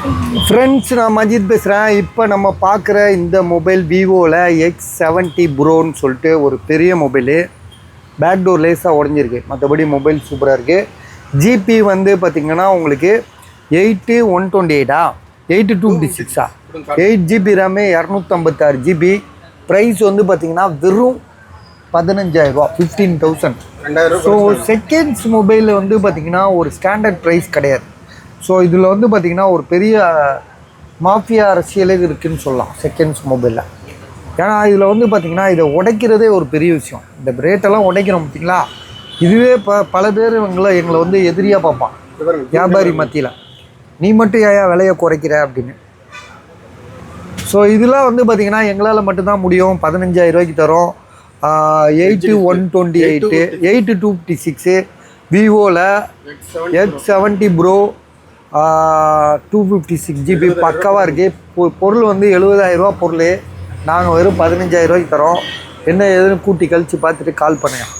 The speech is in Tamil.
ஃப்ரெண்ட்ஸ், நான் மஜித் பேசுகிறேன். இப்போ நம்ம பார்க்குற இந்த மொபைல் விவோவில் X70 ப்ரோன்னு சொல்லிட்டு ஒரு பெரிய மொபைலு. பேக் டோர் லேஸாக உடஞ்சிருக்கு, மற்றபடி மொபைல் சூப்பராக இருக்குது. ஜிபி வந்து பார்த்திங்கன்னா உங்களுக்கு 8128 8256 8GB ரேமு 256 GB. ப்ரைஸ் வந்து பார்த்திங்கன்னா வெறும் 15,000 15,000. ஸோ செகண்ட்ஸ் மொபைலில் வந்து பார்த்திங்கன்னா ஒரு ஸ்டாண்டர்ட் ப்ரைஸ் கிடையாது. ஸோ இதில் வந்து பார்த்திங்கன்னா ஒரு பெரிய மாஃபியா அரசியலே இருக்குதுன்னு சொல்லலாம் செகண்ட்ஸ் மொபைலில். ஏன்னா இதில் வந்து பார்த்திங்கன்னா இதை உடைக்கிறதே ஒரு பெரிய விஷயம். இந்த ரேட்டெல்லாம் உடைக்கிறோம் பார்த்திங்களா, இதுவே பல பேர் எங்களை வந்து எதிரியாக பார்ப்பான் வியாபாரி மத்தியில். நீ மட்டும் ஏன் விலையை குறைக்கிற அப்படின்னு. ஸோ இதெல்லாம் வந்து பார்த்திங்கன்னா எங்களால் மட்டும்தான் முடியும். 15,000 ரூபாய்க்கு தரோம். 8128 8256 விவோவில் X70 ப்ரோ 256 GB பக்காவாக இருக்குது. பொருள் வந்து 70,000 ரூபா பொருள். நாங்கள் வெறும் 15,000 ரூபாய்க்கு தரோம். என்ன எதுன்னு கூட்டி கழித்து பார்த்துட்டு கால் பண்ணுங்கள்.